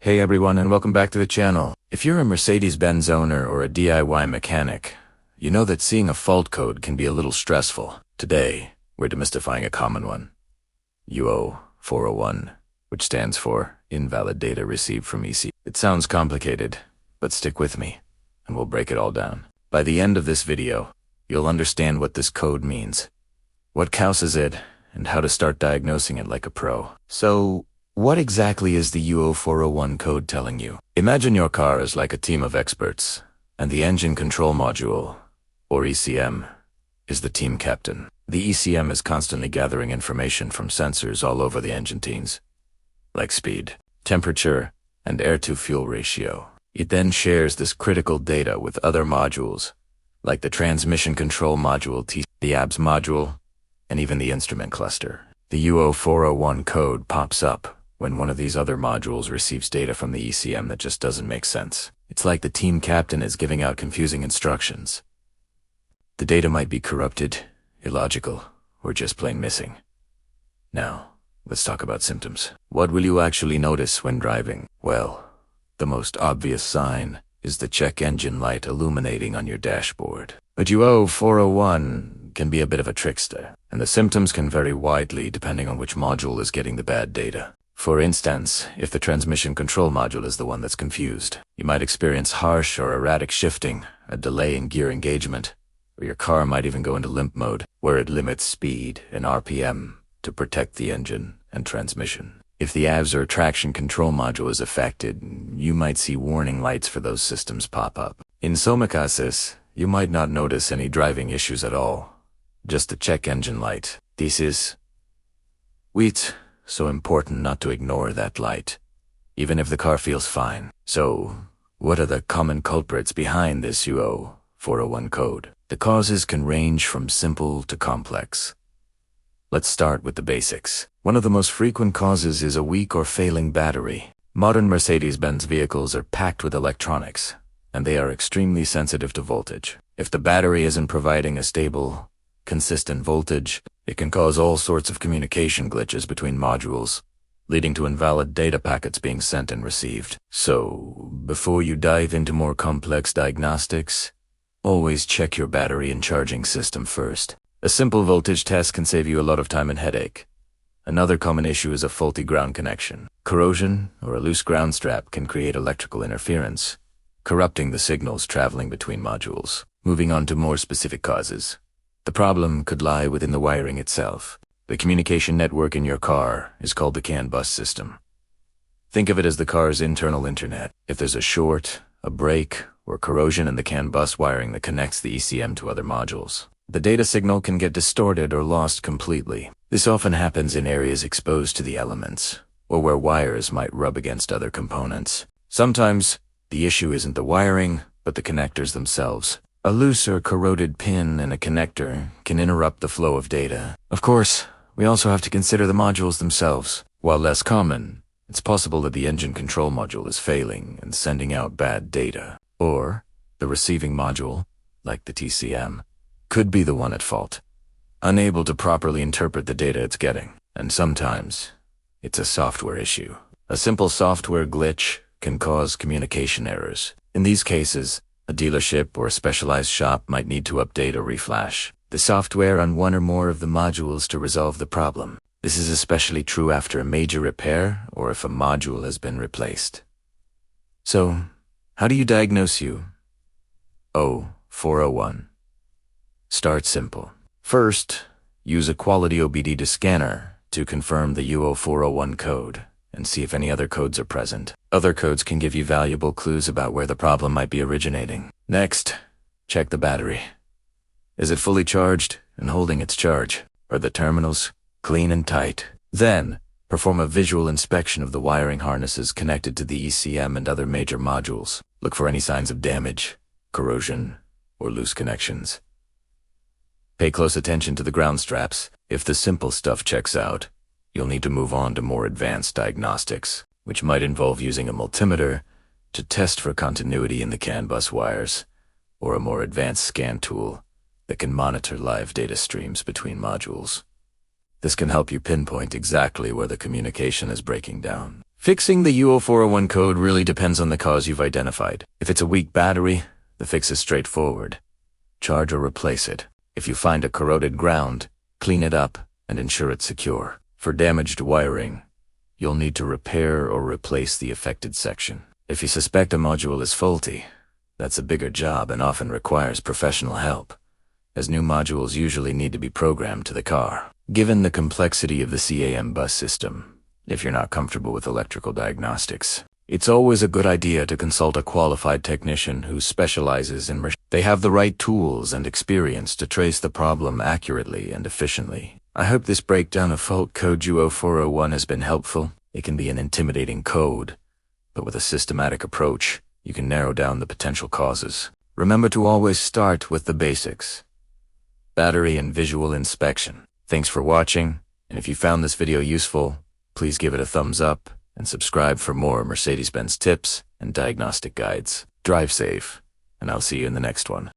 Hey everyone, and welcome back to the channel. If you're a Mercedes-Benz owner or a DIY mechanic, you know that seeing a fault code can be a little stressful. Today, we're demystifying a common one, U0401, which stands for Invalid Data Received from ECM. It sounds complicated, but stick with me, and we'll break it all down. By the end of this video, you'll understand what this code means, what causes it, and how to start diagnosing it like a pro. So, what exactly is the U0401 code telling you? Imagine your car is like a team of experts, and the engine control module, or ECM, is the team captain. The ECM is constantly gathering information from sensors all over the engine teams, like speed, temperature, and air-to-fuel ratio. It then shares this critical data with other modules, like the transmission control module, the ABS module, and even the instrument cluster. The U0401 code pops up when one of these other modules receives data from the ECM that just doesn't make sense. It's like the team captain is giving out confusing instructions. The data might be corrupted, illogical, or just plain missing. Now, let's talk about symptoms. What will you actually notice when driving? Well, the most obvious sign is the check engine light illuminating on your dashboard. But U0401 can be a bit of a trickster, and the symptoms can vary widely depending on which module is getting the bad data. For instance, if the transmission control module is the one that's confused, you might experience harsh or erratic shifting, a delay in gear engagement, or your car might even go into limp mode, where it limits speed and RPM to protect the engine and transmission. If the ABS or traction control module is affected, you might see warning lights for those systems pop up. In some cases, you might not notice any driving issues at all, just the check engine light. This is so important not to ignore that light, even if the car feels fine. So, what are the common culprits behind this U0401 code? The causes can range from simple to complex. Let's start with the basics. One of the most frequent causes is a weak or failing battery. Modern Mercedes-Benz vehicles are packed with electronics, and they are extremely sensitive to voltage. If the battery isn't providing a stable, consistent voltage, it can cause all sorts of communication glitches between modules, leading to invalid data packets being sent and received. So, before you dive into more complex diagnostics, always check your battery and charging system first. A simple voltage test can save you a lot of time and headache. Another common issue is a faulty ground connection. Corrosion or a loose ground strap can create electrical interference, corrupting the signals traveling between modules. Moving on to more specific causes. The problem could lie within the wiring itself. The communication network in your car is called the CAN bus system. Think of it as the car's internal internet. If there's a short, a break, or corrosion in the CAN bus wiring that connects the ECM to other modules, the data signal can get distorted or lost completely. This often happens in areas exposed to the elements, or where wires might rub against other components. Sometimes, the issue isn't the wiring, but the connectors themselves. A loose or corroded pin in a connector can interrupt the flow of data. Of course, we also have to consider the modules themselves. While less common, it's possible that the engine control module is failing and sending out bad data. Or, the receiving module, like the TCM, could be the one at fault, unable to properly interpret the data it's getting. And sometimes, it's a software issue. A simple software glitch can cause communication errors. In these cases, a dealership or a specialized shop might need to update or reflash the software on one or more of the modules to resolve the problem. This is especially true after a major repair or if a module has been replaced. So, how do you diagnose U0401? Start simple. First, use a quality OBD-II scanner to confirm the U0401 code and see if any other codes are present. Other codes can give you valuable clues about where the problem might be originating. Next, check the battery. Is it fully charged and holding its charge? Are the terminals clean and tight? Then, perform a visual inspection of the wiring harnesses connected to the ECM and other major modules. Look for any signs of damage, corrosion, or loose connections. Pay close attention to the ground straps. If the simple stuff checks out, you'll need to move on to more advanced diagnostics, which might involve using a multimeter to test for continuity in the CAN bus wires, or a more advanced scan tool that can monitor live data streams between modules. This can help you pinpoint exactly where the communication is breaking down. Fixing the U0401 code really depends on the cause you've identified. If it's a weak battery, the fix is straightforward. Charge or replace it. If you find a corroded ground, clean it up and ensure it's secure. For damaged wiring, you'll need to repair or replace the affected section. If you suspect a module is faulty, that's a bigger job and often requires professional help, as new modules usually need to be programmed to the car. Given the complexity of the CAM bus system, if you're not comfortable with electrical diagnostics, it's always a good idea to consult a qualified technician who specializes in They have the right tools and experience to trace the problem accurately and efficiently. I hope this breakdown of fault code U0401 has been helpful. It can be an intimidating code, but with a systematic approach, you can narrow down the potential causes. Remember to always start with the basics: battery and visual inspection. Thanks for watching, and if you found this video useful, please give it a thumbs up and subscribe for more Mercedes-Benz tips and diagnostic guides. Drive safe, and I'll see you in the next one.